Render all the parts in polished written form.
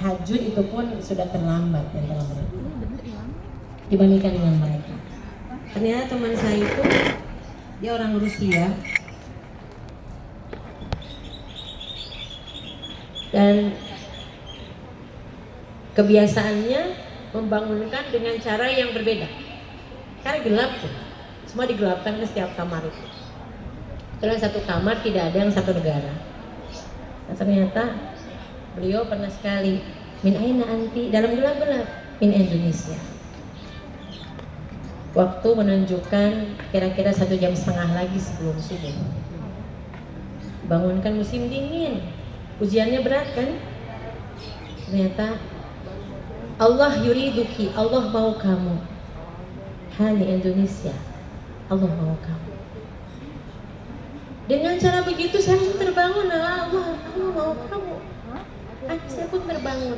tahajud itu pun sudah terlambat di antara mereka dibandingkan dengan mereka. Ternyata teman saya itu dia orang Rusia dan kebiasaannya membangunkan dengan cara yang berbeda. Karena gelap tuh, semua digelapkan ke setiap kamar itu. Dalam satu kamar tidak ada yang satu negara. Nah, ternyata beliau pernah sekali min aina anti, dalam gelap-gelap, min Indonesia. Waktu menunjukkan kira-kira 1,5 jam lagi sebelum subuh. Bangunkan musim dingin, ujiannya berat kan? Ternyata Allah yuriduki, Allah mau kamu. Hani Indonesia, Allah mau kamu. Dengan cara begitu saya langsung terbangun, Allah mau kamu. Saya pun terbangun.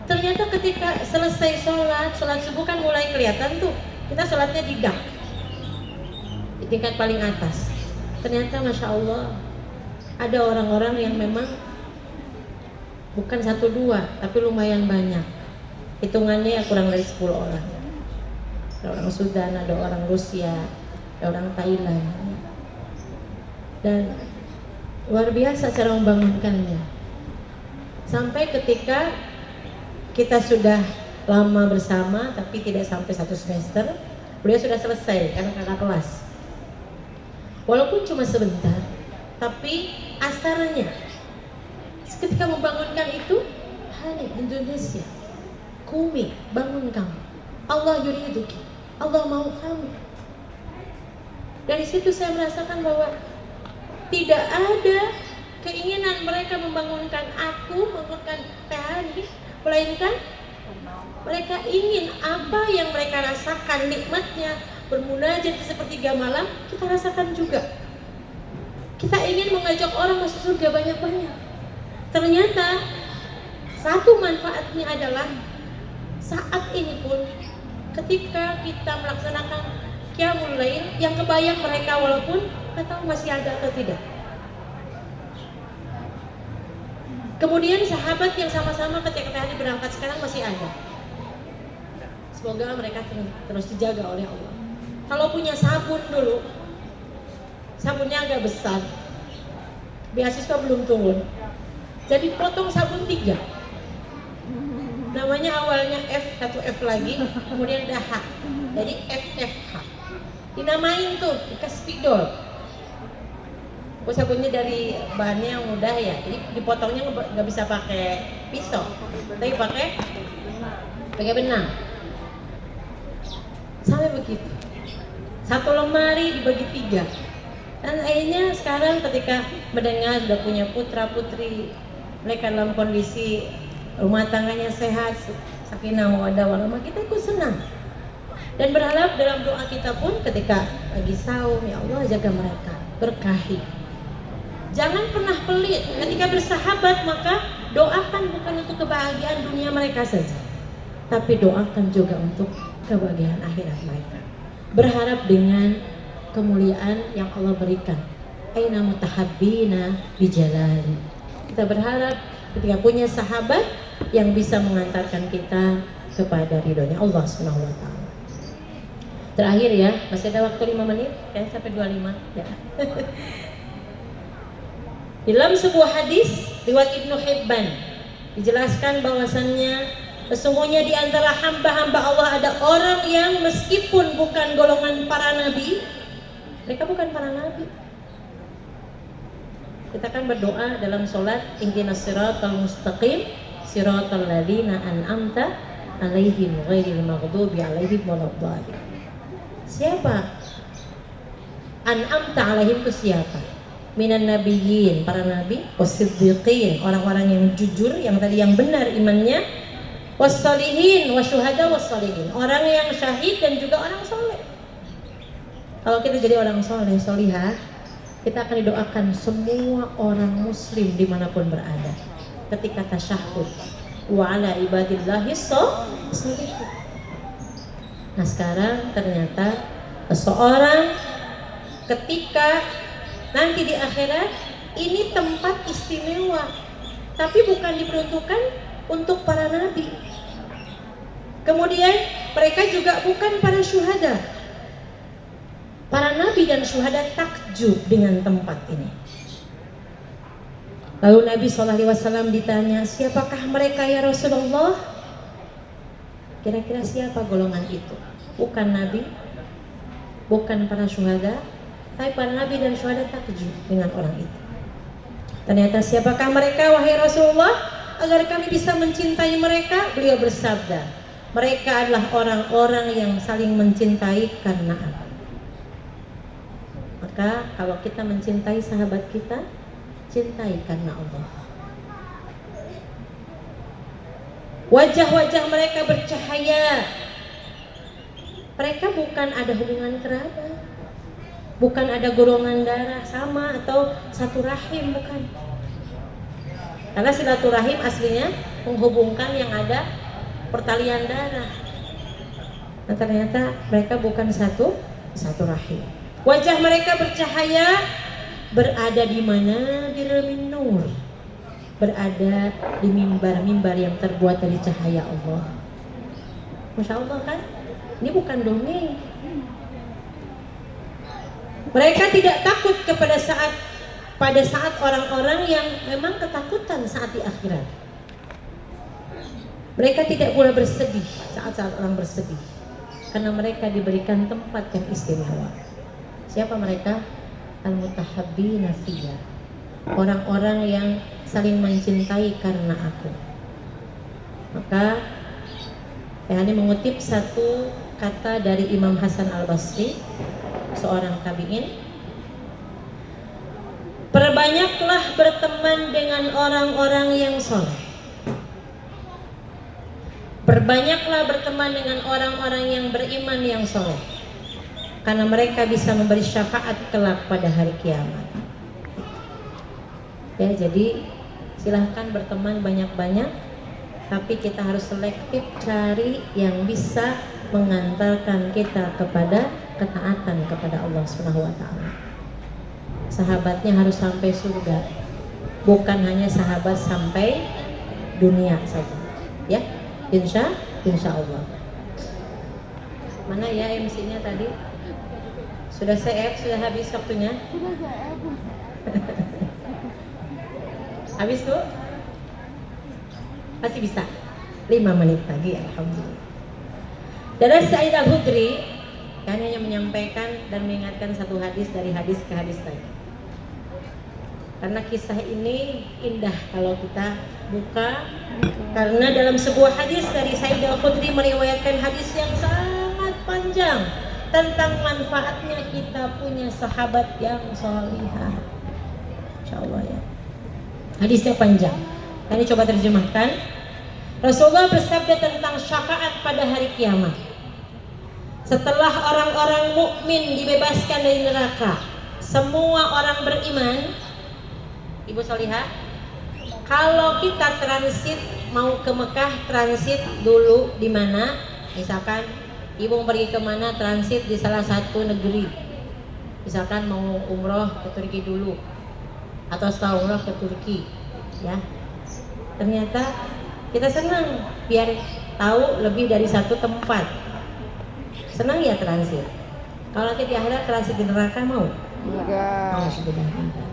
Ternyata ketika selesai sholat subuh kan mulai kelihatan tuh, kita sholatnya di dak, di tingkat paling atas. Ternyata Masya Allah ada orang-orang yang memang bukan 1-2 tapi lumayan banyak, hitungannya ya kurang dari 10 orang. Ada orang Sudan, ada orang Rusia, ada orang Thailand, dan luar biasa cara membangunkannya. Sampai ketika kita sudah lama bersama tapi tidak sampai 1 semester, beliau sudah selesai karena kakak kelas. Walaupun cuma sebentar, tapi asarnya ketika membangunkan itu, Hani Indonesia, kumi, bangun kamu. Allah yuriduki, Allah mau kamu. Dari situ saya merasakan bahwa tidak ada keinginan mereka membangunkan aku, membangunkan Hani, melainkan mereka ingin apa yang mereka rasakan nikmatnya bermunajat di sepertiga malam, kita rasakan juga. Kita ingin mengajak orang masuk surga banyak-banyak. Ternyata satu manfaatnya adalah saat ini pun ketika kita melaksanakan qiyamul lail yang kebayang mereka walaupun nggak tahu masih ada atau tidak. Kemudian sahabat yang sama-sama ketika hari berangkat sekarang masih ada. Semoga mereka terus dijaga oleh Allah. Kalau punya sabun dulu, sabunnya agak besar, beasiswa belum turun, jadi potong sabun 3. Namanya awalnya F, 1 F lagi, kemudian ada H, jadi FFH. Dinamain tuh, dikasih spidol. Sabunnya dari bahannya yang mudah ya, jadi dipotongnya nggak bisa pakai pisau, tapi pakai benang. Sampai begitu. 1 lemari dibagi 3. Dan akhirnya sekarang ketika mendengar sudah punya putra putri, mereka dalam kondisi rumah tangganya sehat, sakinah mawaddah warahmah, kita ikut senang. Dan berharap dalam doa kita pun ketika lagi saum, ya Allah jaga mereka, berkahi. Jangan pernah pelit ketika bersahabat, maka doakan bukan untuk kebahagiaan dunia mereka saja, tapi doakan juga untuk kebahagiaan akhirat mereka. Berharap dengan kemuliaan yang Allah berikan. Aina mutahabbina bijalali. Kita berharap ketika punya sahabat yang bisa mengantarkan kita kepada ridhonya Allah Subhanahu wa taala. Terakhir ya, masih ada waktu 5 menit, kayak sampai 25 ya. Dalam sebuah hadis riwayat Ibnu Hibban dijelaskan bahwasannya sesungguhnya di antara hamba-hamba Allah ada orang yang meskipun bukan golongan para nabi, mereka bukan para nabi. Kita kan berdoa dalam sholat, ihdinas siratal mustaqim, siratal ladzina an'amta alaihim ghairil maghdubi alaihim waladdallin. Siapa? An'amta alaihim itu siapa? Minan nabiyyin, para nabi, wasiddiqin, orang-orang yang jujur, yang tadi yang benar imannya, wassalihin, wasyuhada wassalihin, orang yang syahid dan juga orang soleh. Kalau kita jadi orang soleh, solihah, kita akan didoakan semua orang muslim dimanapun berada ketika tasyahud wa ala ibadillahi sholihin. Nah sekarang ternyata seseorang ketika nanti di akhirat ini tempat istimewa tapi bukan diperuntukkan untuk para nabi. Kemudian mereka juga bukan para syuhada. Para nabi dan syuhada takjub dengan tempat ini. Lalu Nabi SAW ditanya, siapakah mereka ya Rasulullah? Kira-kira siapa golongan itu? Bukan nabi, bukan para syuhada, tapi para nabi dan syuhada takjub dengan orang itu. Ternyata siapakah mereka wahai Rasulullah? Agar kami bisa mencintai mereka, beliau bersabda, mereka adalah orang-orang yang saling mencintai karena aku. Maka kalau kita mencintai sahabat kita, cintai karena Allah. Wajah-wajah mereka bercahaya. Mereka bukan ada hubungan kerabat, bukan ada golongan darah sama atau satu rahim, bukan. Karena silaturahim aslinya menghubungkan yang ada pertalian darah. Nah, ternyata mereka bukan satu rahim. Wajah mereka bercahaya, berada di mana? Di nur. Berada di mimbar-mimbar yang terbuat dari cahaya Allah. Masya Allah kan? Ini bukan dongeng. Mereka tidak takut pada saat orang-orang yang memang ketakutan saat di akhirat. Mereka tidak pula bersedih saat orang bersedih, karena mereka diberikan tempat yang istimewa. Siapa mereka? Al-mutahabbina fiyya, orang-orang yang saling mencintai karena aku. Maka saya ini mengutip satu kata dari Imam Hasan Al-Basri, seorang tabi'in. Perbanyaklah berteman dengan orang-orang yang soleh. Perbanyaklah berteman dengan orang-orang yang beriman yang soleh, karena mereka bisa memberi syafaat kelak pada hari kiamat. Ya, jadi silahkan berteman banyak-banyak, tapi kita harus selektif cari yang bisa mengantarkan kita kepada ketaatan kepada Allah Subhanahu wa taala. Sahabatnya harus sampai surga, bukan hanya sahabat sampai dunia saja. Ya, insya Allah. Mana ya MC-nya tadi? Sudah sudah habis waktunya? Habis tuh? Masih bisa 5 menit lagi, alhamdulillah. Dari Sa'id Al-Khudri kan hanya menyampaikan dan mengingatkan satu hadis dari hadis ke hadis tadi. Karena kisah ini indah kalau kita buka, karena dalam sebuah hadis dari Sa'id Al-Khudri meriwayatkan hadis yang sangat panjang tentang manfaatnya kita punya sahabat yang salihah. Insyaallah ya. Hadisnya panjang. Ini coba terjemahkan. Rasulullah bersabda tentang syafaat pada hari kiamat. Setelah orang-orang mukmin dibebaskan dari neraka, semua orang beriman, Ibu Solihah, kalau kita transit mau ke Mekah, transit dulu di mana? Misalkan Ibu pergi ke mana, transit di salah satu negeri. Misalkan mau umroh ke Turki dulu, atau setelah umroh ke Turki, ya. Ternyata kita senang biar tahu lebih dari satu tempat. Senang ya transit. Kalau nanti di akhirat transit di neraka mau? Enggak. Mau sebenarnya.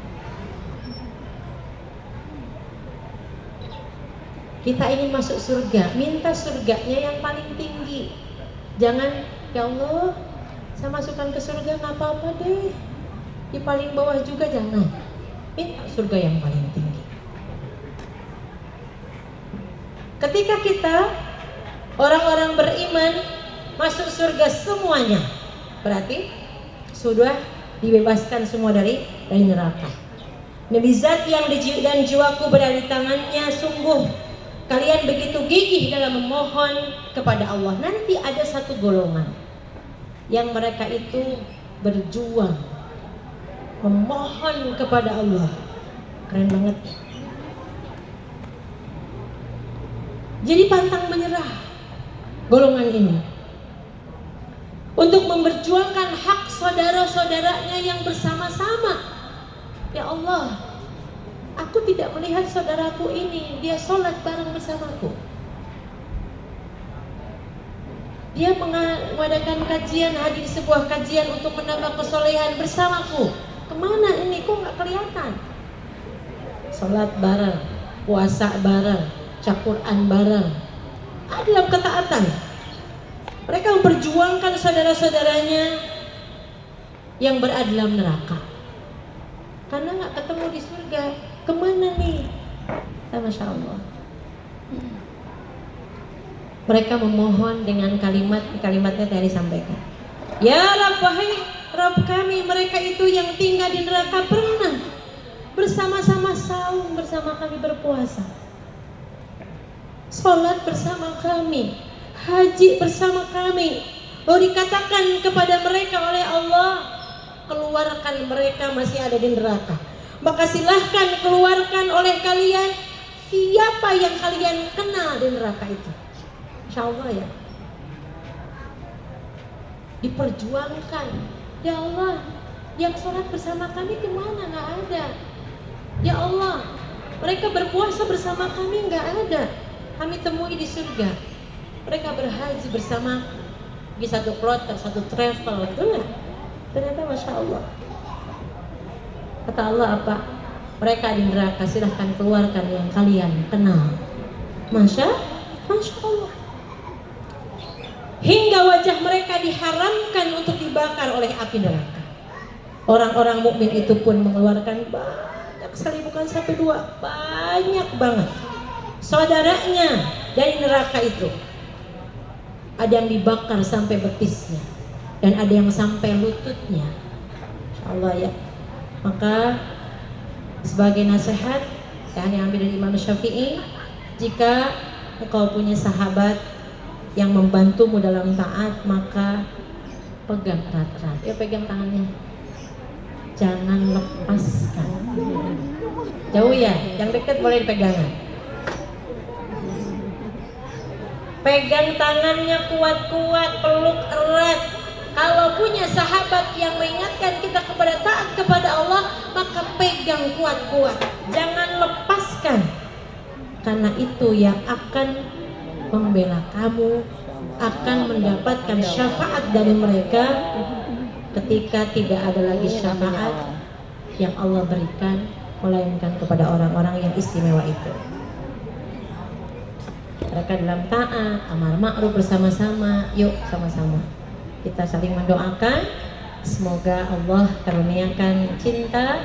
Kita ingin masuk surga, minta surganya yang paling tinggi. Jangan, ya Allah, saya masukkan ke surga nggak apa-apa deh. Di paling bawah juga jangan. Minta surga yang paling tinggi. Ketika kita orang-orang beriman masuk surga semuanya, berarti sudah dibebaskan semua dari neraka. Nabi zat yang dan jiwaku berada di tangannya, sungguh kalian begitu gigih dalam memohon kepada Allah. Nanti ada satu golongan yang mereka itu berjuang memohon kepada Allah. Keren banget. Jadi pantang menyerah golongan ini untuk memperjuangkan hak saudara-saudaranya yang bersama-sama. Ya Allah, aku tidak melihat saudaraku ini dia sholat bareng bersamaku. Dia mengadakan kajian, hadir sebuah kajian untuk menambah kesolehan bersamaku. Kemana ini? Kok nggak kelihatan? Sholat bareng, puasa bareng, baca Quran bareng. Dalam ketaatan. Mereka memperjuangkan saudara-saudaranya yang berada dalam neraka. Karena nggak ketemu di surga. Kemana nih? Masya Allah. Mereka memohon dengan kalimatnya tadi disampaikan. Ya Rabb, wahai Rabb kami, mereka itu yang tinggal di neraka pernah bersama-sama saum bersama kami, berpuasa, sholat bersama kami, haji bersama kami. Lalu dikatakan kepada mereka oleh Allah, keluarkan mereka masih ada di neraka. Maka silahkan keluarkan oleh kalian siapa yang kalian kenal di neraka itu. Insya Allah ya. Diperjuangkan. Ya Allah, yang sholat bersama kami kemana? Nggak ada. Ya Allah, mereka berpuasa bersama kami nggak ada. Kami temui di surga. Mereka berhaji bersama di satu kloter, satu travel, betul nggak? Ternyata Masya Allah. Kata Allah apa? Mereka di neraka, silahkan keluarkan yang kalian kenal. Masya Allah. Hingga wajah mereka diharamkan untuk dibakar oleh api neraka. Orang-orang mukmin itu pun mengeluarkan banyak sekali, bukan sampai dua, banyak banget saudaranya dari neraka itu. Ada yang dibakar sampai betisnya, dan ada yang sampai lututnya. Insya Allah ya. Maka sebagai nasihat yang diambil dari Imam Syafi'i, jika engkau punya sahabat yang membantumu dalam taat, maka pegang erat-erat. Ya, pegang tangannya, jangan lepaskan. Jauh ya, yang dekat boleh dipegangan. Pegang tangannya kuat-kuat, peluk erat. Kalau punya sahabat yang mengingatkan kita kepada taat kepada Allah, maka pegang kuat-kuat, jangan lepaskan. Karena itu yang akan membela kamu, akan mendapatkan syafaat dari mereka ketika tidak ada lagi syafaat yang Allah berikan, melainkan kepada orang-orang yang istimewa itu. Mereka dalam taat, amar ma'ruf bersama-sama. Yuk sama-sama kita saling mendoakan, semoga Allah karuniakan cinta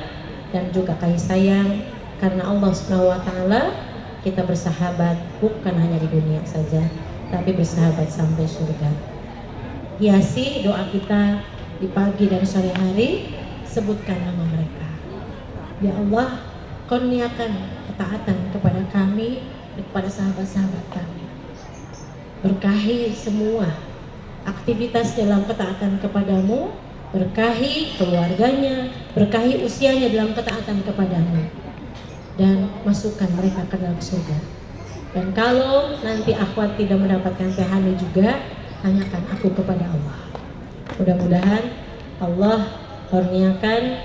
dan juga kasih sayang, karena Allah Subhanahu wa taala kita bersahabat bukan hanya di dunia saja, tapi bersahabat sampai surga. Hiasi doa kita di pagi dan sore hari, sebutkan nama mereka. Ya Allah, kurniakan ketaatan kepada kami dan kepada sahabat-sahabat kami. Berkahi semua aktivitas dalam ketaatan kepadamu, berkahi keluarganya, berkahi usianya dalam ketaatan kepadamu, dan masukkan mereka ke dalam surga. Dan kalau nanti akhwat tidak mendapatkan PHM juga, tanyakan aku kepada Allah. Mudah-mudahan Allah kurniakan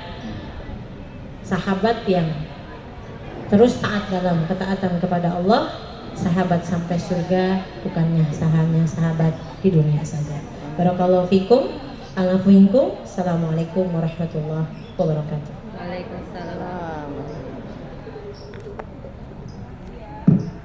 sahabat yang terus taat dalam ketaatan kepada Allah, sahabat sampai surga, bukannya hanya sahabat di dunia saja. Barakallahu fikum, ala fikum. Assalamualaikum warahmatullahi wabarakatuh.